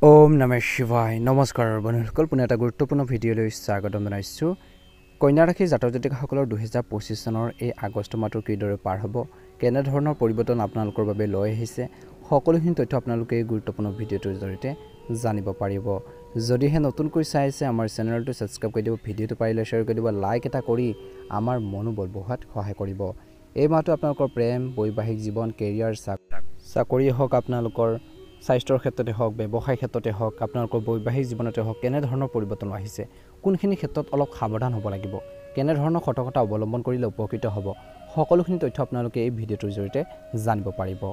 ওম নমঃ শিৱায় নমস্কাৰ বন্ধুসকল পুনে এটা গুৰুত্বপূৰ্ণ ভিডিঅ'লৈ স্বাগতম জনাইছোঁ কন্যা ৰাশি জাতক জাতিকাসকলৰ 2025 চনৰ এই আগষ্ট মাহটো কিদৰে পাৰ হ'ব কেনে ধৰণৰ পৰিৱৰ্তন আপোনালোকৰ বাবে লৈ আহিছে সকলোখিনি তথ্য আপোনালোকে এই গুৰুত্বপূৰ্ণ ভিডিঅ'টোৰ জৰিয়তে জানিব পাৰিব যদিহে নতুনকৈ চাই আছে আমাৰ চেনেলটো সাবস্ক্ৰাইব কৰি দিব ভিডিঅ'টো পাৰিলে শ্বেয়াৰ কৰি দিব লাইক এটা কৰি আমাৰ মনোবল বঢ়াত সহায় কৰিব এই মাহটো আপোনালোকৰ প্ৰেম বৈবাহিক জীৱন কেৰিয়াৰ চাকৰি হওক আপোনালোকৰ স্বাস্থ্যৰ ক্ষেত্ৰতে হওক ব্যৱসায় ক্ষেত্ৰতে হওক আপোনালোকৰ বৈবাহিক জীৱনতে হওক কেনে ধৰণৰ পৰিৱৰ্তন আহিছে কোনখিনি ক্ষেত্ৰত অলপ সাৱধান হ'ব লাগিব কেনে ধৰণৰ সতৰ্কতা অৱলম্বন কৰিলে উপকৃত হ'ব সকলোখিনি তথ্য আপোনালোকে এই ভিডিঅ'টোৰ জৰিয়তে জানিব পাৰিব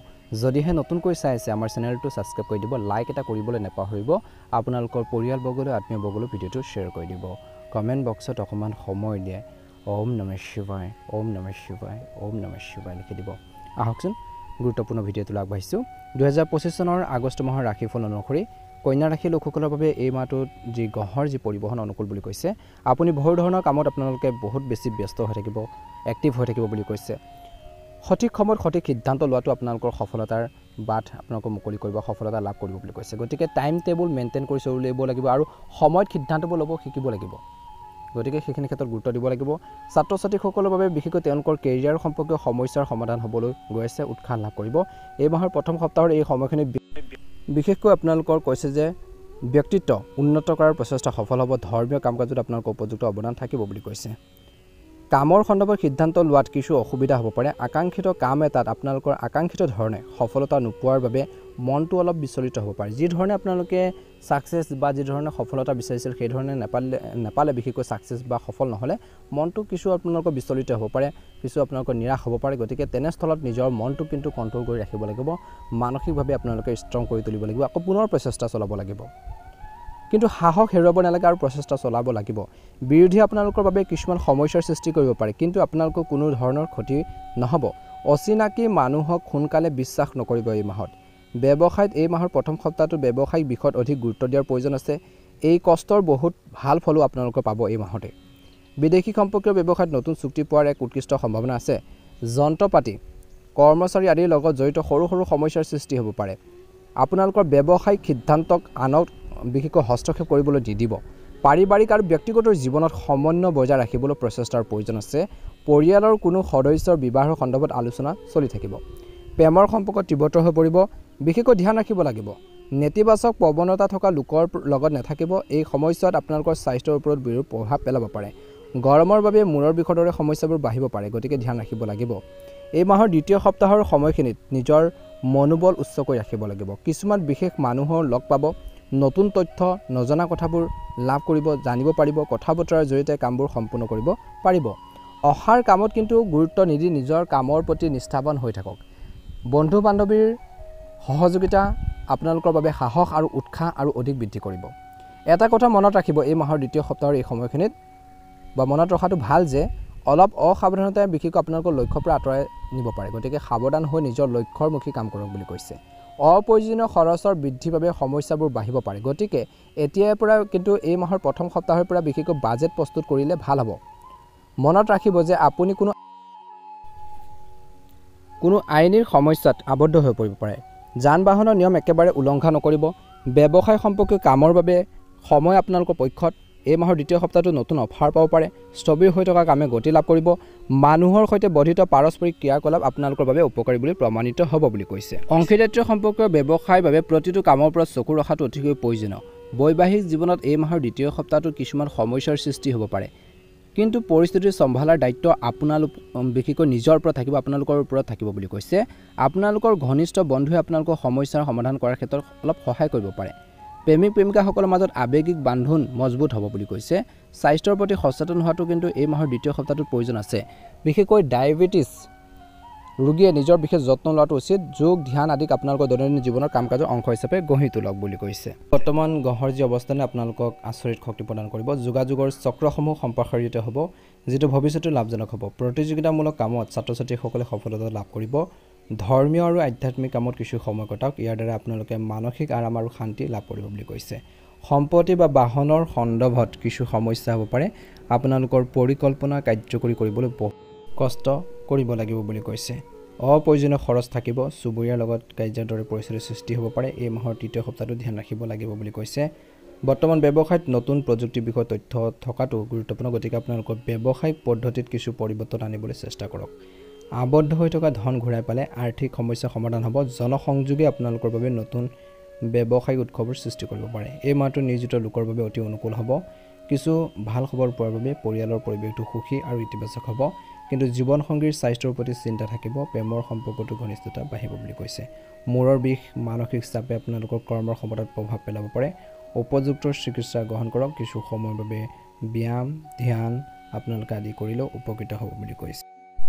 যদিহে নতুনকৈ চাই আছে আমাৰ চেনেলটো সাবস্ক্ৰাইব কৰি দিব লাইক এটা কৰিবলৈ নাপাহৰিব আপোনালোকৰ পৰিয়ালবৰ্গলৈ আত্মীয়বৰ্গলৈ ভিডিঅ'টো শ্বেয়াৰ কৰি দিব কমেণ্ট বক্সত অকমান সময় দিয়ে ওম নমঃ শিৱায় ওম নমঃ শিৱায় ওম নমঃ শিৱায় লিখি দিব আহকচোন গুৰুত্বপূৰ্ণ ভিডিঅ'টো আগবাঢ়িছোঁ 2025 চনৰ আগষ্ট মাহৰ ৰাশিফল অনুসৰি কন্যা ৰাশিৰ লোকসকলৰ বাবে এই মাহটোত যি গ্ৰহৰ যি পৰিবহণ অনুকূল বুলি কৈছে আপুনি বহু ধৰণৰ কামত আপোনালোকে বহুত বেছি ব্যস্ত হৈ থাকিব এক্টিভ হৈ থাকিব বুলি কৈছে সঠিক সময়ত সঠিক সিদ্ধান্ত লোৱাটো আপোনালোকৰ সফলতাৰ বাট আপোনালোকক মুকলি কৰিব সফলতা লাভ কৰিব বুলি কৈছে গতিকে টাইম টেবুল মেইনটেইন কৰি চলিব লাগিব আৰু সময়ত সিদ্ধান্তবোৰ ল'ব শিকিব লাগিব গতিকে সেইখিনি ক্ষেত্ৰত গুৰুত্ব দিব লাগিব ছাত্ৰ ছাত্ৰীসকলৰ বাবে বিশেষকৈ তেওঁলোকৰ কেৰিয়াৰ সম্পৰ্কীয় সমস্যাৰ সমাধান হ'বলৈ গৈ আছে উৎসাহ লাভ কৰিব এই মাহৰ প্ৰথম সপ্তাহৰ এই সময়খিনি বিশেষকৈ আপোনালোকৰ কৈছে যে ব্যক্তিত্ব উন্নত কৰাৰ প্ৰচেষ্টা সফল হ'ব ধৰ্মীয় কাম-কাজত আপোনালোকৰ উপযুক্ত অৱদান থাকিব বুলি কৈছে কামৰ সন্দৰ্ভত সিদ্ধান্ত লোৱাত কিছু অসুবিধা হ'ব পাৰে আকাংক্ষিত কাম এটাত আপোনালোকৰ আকাংক্ষিত ধৰণে সফলতা নোপোৱাৰ বাবে মনটো অলপ বিচলিত হ'ব পাৰে যি ধৰণে আপোনালোকে সাকসেস বা যি ধৰণে সফলতা বিচাৰিছিল সেই ধৰণে নেপালে বিশেষকৈ সাকসেস বা সফল নহলে মনটো কিছু আপোনালোকৰ বিচলিত হ'ব পাৰে কিছু আপোনালোকৰ নিৰাশ হ'ব পাৰে গতিকে তেনেস্থলত নিজৰ মনটো কিন্তু কন্ট্ৰল কৰি ৰাখিব লাগিব মানসিকভাৱে আপোনালোকে ষ্ট্ৰং কৰি তুলিব লাগিব আকৌ পুনৰ প্ৰচেষ্টা চলাব লাগিব কিন্তু সাহস হেৰুৱাব নালাগে আৰু প্ৰচেষ্টা চলাব লাগিব বিৰোধী আপোনালোকৰ বাবে কিছুমান সমস্যাৰ সৃষ্টি কৰিব পাৰে কিন্তু আপোনালোকৰ কোনো ধৰণৰ ক্ষতি নহব অচিনাকি মানুহক সোনকালে বিশ্বাস নকৰিব এই মাহত ব্যৱসায়ত এই মাহৰ প্ৰথম সপ্তাহটো ব্যৱসায়িক বিষয়ত অধিক গুৰুত্ব দিয়াৰ প্ৰয়োজন আছে এই কষ্টৰ বহুত ভাল ফলো আপোনালোকে পাব এই মাহতে বিদেশী সম্পৰ্কীয় ব্যৱসায়ত নতুন চুক্তি পোৱাৰ এক উৎকৃষ্ট সম্ভাৱনা আছে যন্ত্ৰপাতি কৰ্মচাৰী আদিৰ লগত জড়িত সৰু সৰু সমস্যাৰ সৃষ্টি হ'ব পাৰে আপোনালোকৰ ব্যৱসায়িক সিদ্ধান্তক আনক বিশেষকৈ হস্তক্ষেপ কৰিবলৈ দিব পাৰিবাৰিক আৰু ব্যক্তিগত জীৱনত সমন্বয় বজাই ৰাখিবলৈ প্ৰচেষ্টাৰ প্ৰয়োজন আছে পৰিয়ালৰ কোনো সদস্যৰ বিবাহৰ সন্দৰ্ভত আলোচনা চলি থাকিব প্ৰেমৰ সম্পৰ্ক তীব্ৰ হৈ পৰিব বিশেষকৈ ধ্যান ৰাখিব লাগিব নেতিবাচক প্ৰৱণতা থকা লোকৰ লগত নাথাকিব এই সময়ছোৱাত আপোনালোকৰ স্বাস্থ্যৰ ওপৰত বিৰূপ প্ৰভাৱ পেলাব পাৰে গৰমৰ বাবে মূৰৰ বিষৰ দৰে সমস্যাবোৰ বাঢ়িব পাৰে গতিকে ধ্যান ৰাখিব লাগিব এই মাহৰ দ্বিতীয় সপ্তাহৰ সময়খিনিত নিজৰ মনোবল উচ্চ কৰি ৰাখিব লাগিব কিছুমান বিশেষ মানুহৰ লগ পাব নতুন তথ্য নজনা কথাবোৰ লাভ কৰিব জানিব পাৰিব কথা বতৰাৰ জৰিয়তে কামবোৰ সম্পূৰ্ণ কৰিব পাৰিব অহাৰ কামত কিন্তু গুৰুত্ব নিদি নিজৰ কামৰ প্ৰতি নিষ্ঠাবান হৈ থাকক বন্ধু বান্ধৱীৰ সহযোগিতা আপোনালোকৰ বাবে সাহস আৰু উৎসাহ আৰু অধিক বৃদ্ধি কৰিব এটা কথা মনত ৰাখিব এই মাহৰ দ্বিতীয় সপ্তাহৰ এই সময়খিনিত বা মনত ৰখাটো ভাল যে অলপ অসাৱধানতাই বিশেষকৈ আপোনালোকৰ লক্ষ্যৰ পৰা আঁতৰাই নিব পাৰে গতিকে সাৱধান হৈ নিজৰ লক্ষ্যৰমুখী কাম কৰক বুলি কৈছে অপ্ৰয়োজনীয় খৰচৰ বৃদ্ধিৰ বাবে সমস্যাবোৰ বাঢ়িব পাৰে গতিকে এতিয়াৰ পৰা কিন্তু এই মাহৰ প্ৰথম সপ্তাহৰ পৰা বিশেষকৈ বাজেট প্ৰস্তুত কৰিলে ভাল হ'ব মনত ৰাখিব যে আপুনি কোনো আইনীৰ সমস্যাত আবদ্ধ হৈ পৰিব পাৰে যান বাহনৰ নিয়ম একেবাৰে উলংঘা নকৰিব ব্যৱসায় সম্পৰ্কীয় কামৰ বাবে সময় আপোনালোকৰ পক্ষত এই মাহৰ দ্বিতীয় সপ্তাহটো নতুন অফাৰ পাব পাৰে স্থবিৰ হৈ থকা কামে গতি লাভ কৰিব মানুহৰ সৈতে বৰ্ধিত পাৰস্পৰিক ক্ৰিয়াকলাপ আপোনালোকৰ বাবে উপকাৰী বুলি প্ৰমাণিত হ'ব বুলি কৈছে অংশীদাৰিত্ব সম্পৰ্কীয় ব্যৱসায়ৰ বাবে প্ৰতিটো কামৰ ওপৰত চকু ৰখাটো অতিকৈ প্ৰয়োজনীয় বৈবাহিক জীৱনত এই মাহৰ দ্বিতীয় সপ্তাহটোত কিছুমান সমস্যাৰ সৃষ্টি হ'ব পাৰে কিন্তু পৰিস্থিতি সম্ভালাৰ দায়িত্ব আপোনালোক বিশেষকৈ নিজৰ ওপৰত থাকিব আপোনালোকৰ ওপৰত থাকিব বুলি কৈছে আপোনালোকৰ ঘনিষ্ঠ বন্ধুৱে আপোনালোকৰ সমস্যাৰ সমাধান কৰাৰ ক্ষেত্ৰত অলপ সহায় কৰিব পাৰে প্ৰেমিক প্ৰেমিকাসকলৰ মাজত আৱেগিক বান্ধোন মজবুত হ'ব বুলি কৈছে স্বাস্থ্যৰ প্ৰতি সচেতন হোৱাটো কিন্তু এই মাহৰ দ্বিতীয় সপ্তাহটোত প্ৰয়োজন আছে বিশেষকৈ ডায়েবেটিছ ৰোগীয়ে নিজৰ বিশেষ যত্ন লোৱাটো উচিত যোগ ধ্যান আদিক আপোনালোকৰ দৈনন্দিন জীৱনৰ কাম কাজৰ অংশ হিচাপে গঢ়ি তোলক বুলি কৈছে বৰ্তমান গ্ৰহৰ যি অৱস্থানে আপোনালোকক আচৰিত শক্তি প্ৰদান কৰিব যোগাযোগৰ চক্ৰসমূহ সম্প্ৰসাৰিত হ'ব যিটো ভৱিষ্যতে লাভজনক হ'ব প্ৰতিযোগিতামূলক কামত ছাত্ৰ ছাত্ৰীসকলে সফলতা লাভ কৰিব ধৰ্মীয় আৰু আধ্যাত্মিক কামত কিছু সময় কটাওক ইয়াৰ দ্বাৰা আপোনালোকে মানসিক আৰাম আৰু শান্তি লাভ কৰিব বুলি কৈছে সম্পত্তি বা বাহনৰ সন্দৰ্ভত কিছু সমস্যা হ'ব পাৰে আপোনালোকৰ পৰিকল্পনা কাৰ্যকৰী কৰিবলৈ কষ্ট কৰিব লাগিব বুলি কৈছে অপ্ৰয়োজনীয় খৰচ থাকিব, চুবুৰীয়াৰ লগত কাজিয়াৰ দৰে পৰিস্থিতিৰ সৃষ্টি হ'ব পাৰে। এই মাহৰ তৃতীয় সপ্তাহটো ধ্যান ৰাখিব লাগিব বুলি কৈছে। বৰ্তমান ব্যৱসায়ত নতুন প্ৰযুক্তি বিষয়ৰ তথ্য থকাটো গুৰুত্বপূৰ্ণ, গতিকে আপোনালোকৰ ব্যৱসায়িক পদ্ধতিত কিছু পৰিৱৰ্তন আনিবলৈ চেষ্টা কৰক। আবদ্ধ হৈ থকা ধন ঘূৰাই পালে আৰ্থিক সমস্যা সমাধান হ'ব। জনসংযোগে আপোনালোকৰ বাবে নতুন ব্যৱসায়িক উৎসৱৰ সৃষ্টি কৰিব পাৰে। এই মাহটো নিয়োজিত লোকৰ বাবে অতি অনুকূল হ'ব। কিছু ভাল খবৰ পোৱাৰ বাবে পৰিয়ালৰ পৰিৱেশটো সুখী আৰু ইতিবাচক হ'ব, কিন্তু জীৱনসংগীৰ স্বাস্থ্যৰ প্ৰতি চিন্তা থাকিব। প্ৰেমৰ সম্পৰ্কটো ঘনিষ্ঠতা বাঢ়িব বুলি কৈছে। মূৰৰ বিষ, মানসিক চাপে আপোনালোকৰ কৰ্মৰ ক্ষমতাত প্ৰভাৱ পেলাব পাৰে। উপযুক্ত চিকিৎসা গ্ৰহণ কৰক। কিছু সময়ৰ বাবে ব্যায়াম, ধ্যান আপোনালোকে আদি কৰিলেও উপকৃত হ'ব বুলি কৈছে।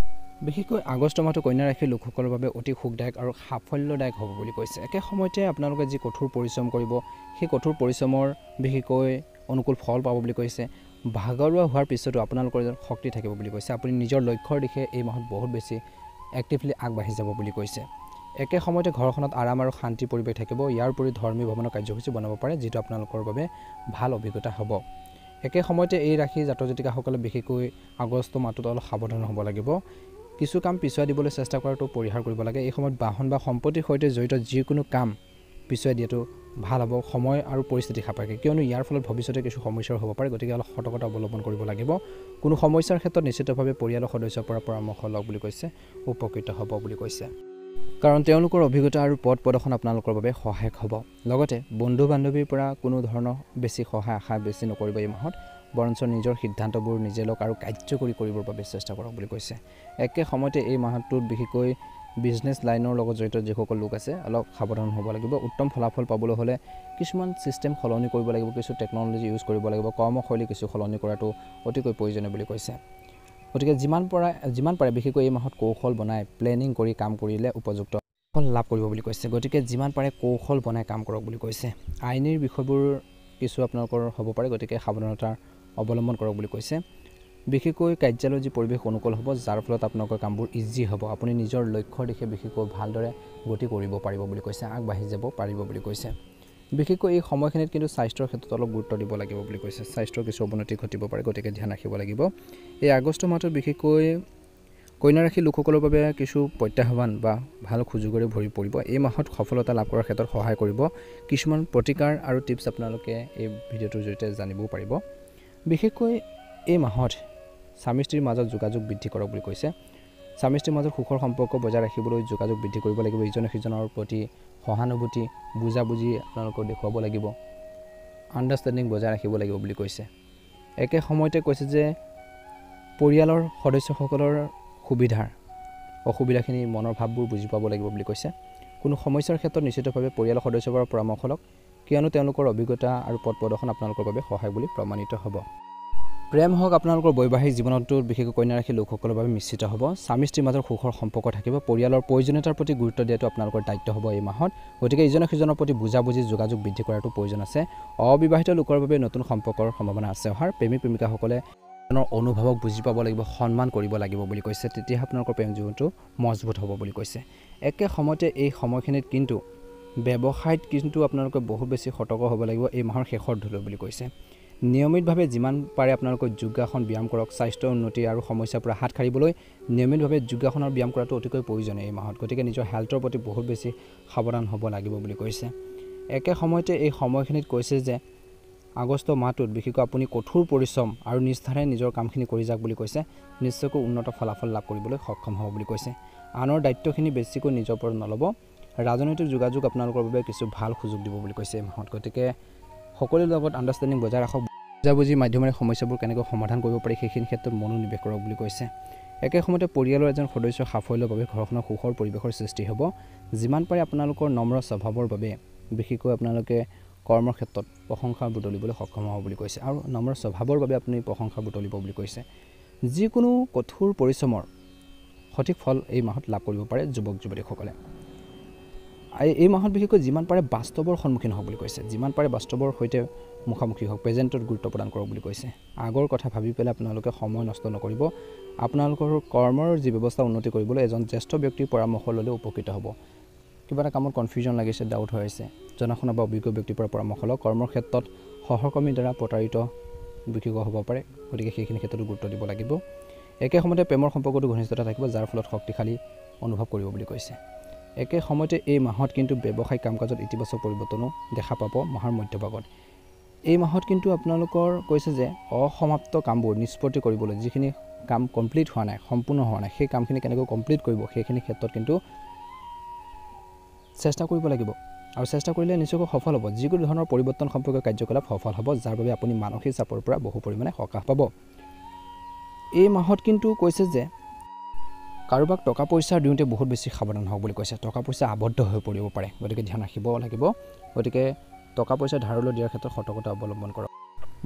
বিশেষকৈ আগষ্ট মাহটো কন্যা ৰাশিৰ লোকসকলৰ বাবে অতি সুখদায়ক আৰু সাফল্যদায়ক হ'ব বুলি কৈছে। একে সময়তে আপোনালোকে যি কঠোৰ পৰিশ্ৰম কৰিব, সেই কঠোৰ পৰিশ্ৰমৰ বিশেষকৈ অনুকূল ফল পাব বুলি কৈছে। ভাগৰুৱা হোৱাৰ পিছতো আপোনালোকৰ যেন শক্তি থাকিব বুলি কৈছে। আপুনি নিজৰ লক্ষ্যৰ দিশে এই মাহত বহুত বেছি এক্টিভলি আগবাঢ়ি যাব বুলি কৈছে। একে সময়তে ঘৰখনত আৰাম আৰু শান্তি পৰিৱেশ থাকিব। ইয়াৰ উপৰি ধৰ্মীয় ভ্ৰমণৰ কাৰ্যসূচী বনাব পাৰে, যিটো আপোনালোকৰ বাবে ভাল অভিজ্ঞতা হ'ব। একে সময়তে এই ৰাশিৰ জাতক জাতিকাসকলে বিশেষকৈ আগষ্ট মাহটোত অলপ সাৱধান হ'ব লাগিব। কিছু কাম পিছুৱাই দিবলৈ চেষ্টা কৰাটো পৰিহাৰ কৰিব লাগে। এই সময়ত বাহন বা সম্পত্তিৰ সৈতে জড়িত যিকোনো কাম পিছুৱাই দিয়াটো ভাল হ'ব, সময় আৰু পৰিস্থিতি সাপেক্ষে, কিয়নো ইয়াৰ ফলত ভৱিষ্যতে কিছু সমস্যাৰ হ'ব পাৰে। গতিকে অলপ সতৰ্কতা অৱলম্বন কৰিব লাগিব। কোনো সমস্যাৰ ক্ষেত্ৰত নিশ্চিতভাৱে পৰিয়ালৰ সদস্যৰ পৰা পৰামৰ্শ লওক বুলি কৈছে। উপকৃত হ'ব বুলি কৈছে, কাৰণ তেওঁলোকৰ অভিজ্ঞতা আৰু পথ প্ৰদৰ্শন আপোনালোকৰ বাবে সহায়ক হ'ব। লগতে বন্ধু বান্ধৱীৰ পৰা কোনো ধৰণৰ বেছি সহায় আশা বেছি নকৰিব এই মাহত, বৰঞ্চ নিজৰ সিদ্ধান্তবোৰ নিজে লওক আৰু কাৰ্যকৰী কৰিবৰ বাবে চেষ্টা কৰক বুলি কৈছে। একে সময়তে এই মাহটোত বিশেষকৈ বিজনেছ লাইনৰ লগত জড়িত যিসকল লোক আছে অলপ সাৱধান হ'ব লাগিব। উত্তম ফলাফল পাবলৈ হ'লে কিছুমান ছিষ্টেম সলনি কৰিব লাগিব, কিছু টেকন'লজি ইউজ কৰিব লাগিব, কৰ্মশৈলী কিছু সলনি কৰাটো অতিকৈ প্ৰয়োজনীয় বুলি কৈছে। গতিকে যিমান পাৰে বিশেষকৈ এই মাহত কৌশল বনাই প্লেনিং কৰি কাম কৰিলে উপযুক্ত ফল লাভ কৰিব বুলি কৈছে। গতিকে যিমান পাৰে কৌশল বনাই কাম কৰক বুলি কৈছে। আইনীৰ বিষয়বোৰ কিছু আপোনালোকৰ হ'ব পাৰে, গতিকে সাৱধানতা অৱলম্বন কৰক বুলি কৈছে। বিশেষকৈ কাৰ্যালয়ৰ যি পৰিৱেশ অনুকূল হ'ব, যাৰ ফলত আপোনালোকৰ কামবোৰ ইজি হ'ব। আপুনি নিজৰ লক্ষ্যৰ দিশে বিশেষকৈ ভালদৰে গতি কৰিব পাৰিব বুলি কৈছে, আগবাঢ়ি যাব পাৰিব বুলি কৈছে। বিশেষকৈ এই সময়খিনিত কিন্তু স্বাস্থ্যৰ ক্ষেত্ৰত অলপ গুৰুত্ব দিব লাগিব বুলি কৈছে। স্বাস্থ্যৰ কিছু অৱনতি ঘটিব পাৰে, গতিকে ধ্যান ৰাখিব লাগিব। এই আগষ্ট মাহটোত বিশেষকৈ কন্যা ৰাশিৰ লোকসকলৰ বাবে কিছু প্ৰত্যাহ্বান বা ভাল সুযোগেৰে ভৰি পৰিব। এই মাহত সফলতা লাভ কৰাৰ ক্ষেত্ৰত সহায় কৰিব। কিছুমান প্ৰতিকাৰ আৰু টিপছ আপোনালোকে এই ভিডিঅ'টোৰ জৰিয়তে জানিবও পাৰিব। বিশেষকৈ এই মাহত স্বামী স্ত্ৰীৰ মাজত যোগাযোগ বৃদ্ধি কৰক বুলি কৈছে। স্বামী স্ত্ৰীৰ মাজত সুখৰ সম্পৰ্ক বজাই ৰাখিবলৈ যোগাযোগ বৃদ্ধি কৰিব লাগিব। ইজনে সিজনৰ প্ৰতি সহানুভূতি, বুজাবুজি আপোনালোকক দেখুৱাব লাগিব। আণ্ডাৰষ্টেণ্ডিং বজাই ৰাখিব লাগিব বুলি কৈছে। একে সময়তে কৈছে যে পৰিয়ালৰ সদস্যসকলৰ সুবিধাৰ অসুবিধাখিনি মনৰ ভাৱবোৰ বুজি পাব লাগিব বুলি কৈছে। কোনো সমস্যাৰ ক্ষেত্ৰত নিশ্চিতভাৱে পৰিয়ালৰ সদস্যৰ পৰা পৰামৰ্শ লওক, কিয়নো তেওঁলোকৰ অভিজ্ঞতা আৰু পথ প্ৰদৰ্শন আপোনালোকৰ বাবে সহায় বুলি প্ৰমাণিত হ'ব। প্ৰেম হওক আপোনালোকৰ বৈবাহিক জীৱনতো বিশেষকৈ কন্যা ৰাশিৰ লোকসকলৰ বাবে মিশ্ৰিত হ'ব। স্বামী স্ত্ৰীৰ মাজৰ সুখৰ সম্পৰ্ক থাকিব। পৰিয়ালৰ প্ৰয়োজনীয়তাৰ প্ৰতি গুৰুত্ব দিয়াটো আপোনালোকৰ দায়িত্ব হ'ব এই মাহত। গতিকে ইজনে সিজনৰ প্ৰতি বুজাবুজি যোগাযোগ বৃদ্ধি কৰাটো প্ৰয়োজন আছে। অবিবাহিত লোকৰ বাবে নতুন সম্পৰ্কৰ সম্ভাৱনা আছে অহাৰ। প্ৰেমিক প্ৰেমিকাসকলে অনুভৱক বুজি পাব লাগিব, সন্মান কৰিব লাগিব বুলি কৈছে। তেতিয়াহে আপোনালোকৰ প্ৰেম জীৱনটো মজবুত হ'ব বুলি কৈছে। একে সময়তে এই সময়খিনিত কিন্তু ব্যৱসায়ত কিন্তু আপোনালোকে বহুত বেছি সতৰ্ক হ'ব লাগিব এই মাহৰ শেষৰ ধৰিলৈ বুলি কৈছে। নিয়মিতভাৱে যিমান পাৰে আপোনালোকে যোগাসন ব্যায়াম কৰক। স্বাস্থ্যৰ উন্নতি আৰু সমস্যাৰ পৰা হাত সাৰিবলৈ নিয়মিতভাৱে যোগাসনৰ ব্যায়াম কৰাটো অতিকৈ প্ৰয়োজনীয় এই মাহত। গতিকে নিজৰ হেল্থৰ প্ৰতি বহুত বেছি সাৱধান হ'ব লাগিব বুলি কৈছে। একে সময়তে এই সময়খিনিত কৈছে যে আগষ্ট মাহটোত বিশেষকৈ আপুনি কঠোৰ পৰিশ্ৰম আৰু নিষ্ঠাৰে নিজৰ কামখিনি কৰি যাওক বুলি কৈছে। নিশ্চয়কৈ উন্নত ফলাফল লাভ কৰিবলৈ সক্ষম হ'ব বুলি কৈছে। আনৰ দায়িত্বখিনি বেছিকৈ নিজৰ ওপৰত নল'ব। ৰাজনৈতিক যোগাযোগ আপোনালোকৰ বাবে কিছু ভাল সুযোগ দিব বুলি কৈছে এই মাহত। গতিকে সকলোৰে লগত আণ্ডাৰষ্টেণ্ডিং বজাই ৰাখক। বুজাবুজিৰ মাধ্যমেৰে সমস্যাবোৰ কেনেকৈ সমাধান কৰিব পাৰি সেইখিনি ক্ষেত্ৰত মনোনিৱেশ কৰক বুলি কৈছে। একে সময়তে পৰিয়ালৰ এজন সদস্যৰ সাফল্যৰ বাবে ঘৰখনৰ সুখৰ পৰিৱেশৰ সৃষ্টি হ'ব। যিমান পাৰে আপোনালোকৰ নম্ৰ স্বভাৱৰ বাবে বিশেষকৈ আপোনালোকে কৰ্মৰ ক্ষেত্ৰত প্ৰশংসা বুটলিবলৈ সক্ষম হ'ব বুলি কৈছে, আৰু নম্ৰ স্বভাৱৰ বাবে আপুনি প্ৰশংসা বুটলিব বুলি কৈছে। যিকোনো কঠোৰ পৰিশ্ৰমৰ সঠিক ফল এই মাহত লাভ কৰিব পাৰে যুৱক যুৱতীসকলে। এই মাহত বিশেষকৈ যিমান পাৰে বাস্তৱৰ সন্মুখীন হ'ব বুলি কৈছে। যিমান পাৰে বাস্তৱৰ সৈতে মুখামুখি হওক, প্ৰেজেণ্টত গুৰুত্ব প্ৰদান কৰক বুলি কৈছে। আগৰ কথা ভাবি পেলাই আপোনালোকে সময় নষ্ট নকৰিব। আপোনালোকৰ কৰ্মৰ যি ব্যৱস্থা উন্নতি কৰিবলৈ এজন জ্যেষ্ঠ ব্যক্তিৰ পৰামৰ্শ ল'লে উপকৃত হ'ব। কিবা এটা কামত কনফিউজন লাগিছে, ডাউট হৈ আছে, জনা শুনা বা অভিজ্ঞ ব্যক্তিৰ পৰা পৰামৰ্শ লওক। কৰ্মৰ ক্ষেত্ৰত সহকৰ্মীৰ দ্বাৰা প্ৰতাৰিত বিশেষ হ'ব পাৰে, গতিকে সেইখিনি ক্ষেত্ৰতো গুৰুত্ব দিব লাগিব। একে সময়তে প্ৰেমৰ সম্পৰ্কটো ঘনিষ্ঠতা থাকিব, যাৰ ফলত শক্তিশালী অনুভৱ কৰিব বুলি কৈছে। একে সময়তে এই মাহত কিন্তু ব্যৱসায়িক কাম কাজত ইতিবাচক পৰিৱৰ্তনো দেখা পাব মাহৰ মধ্যভাগত। এই মাহত কিন্তু আপোনালোকৰ কৈছে যে অসমাপ্ত কামবোৰ নিষ্পত্তি কৰিবলৈ, যিখিনি কাম কমপ্লিট হোৱা নাই, সম্পূৰ্ণ হোৱা নাই, সেই কামখিনি কেনেকৈ কমপ্লিট কৰিব সেইখিনি ক্ষেত্ৰত কিন্তু চেষ্টা কৰিব লাগিব আৰু চেষ্টা কৰিলে নিশ্চয়কৈ সফল হ'ব। যিকোনো ধৰণৰ পৰিৱৰ্তন সম্পৰ্কীয় কাৰ্যকলাপ সফল হ'ব, যাৰ বাবে আপুনি মানসিক চাপৰ পৰা বহু পৰিমাণে সকাহ পাব। এই মাহত কিন্তু কৈছে যে কাৰোবাক টকা পইচা দিওঁতে বহুত বেছি সাৱধান হওক বুলি কৈছে। টকা পইচা আবদ্ধ হৈ পৰিব পাৰে, গতিকে ধ্যান ৰাখিব লাগিব। গতিকে টকা পইচা ধাৰলৈ দিয়াৰ ক্ষেত্ৰত সতৰ্কতা অৱলম্বন কৰক।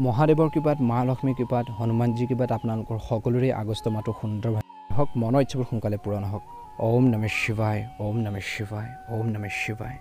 মহাদেৱৰ কৃপাত, মা লক্ষ্মীৰ কৃপাত, হনুমানজীৰ কৃপাত আপোনালোকৰ সকলোৰে আগষ্ট মাহটো সুন্দৰভাৱে হওক, মনৰ ইচ্ছাবোৰ সোনকালে পূৰণ হওক। ওম নমঃ শিৱায়, ওম নমঃ শিৱায়, ওম নমঃ শিৱায়।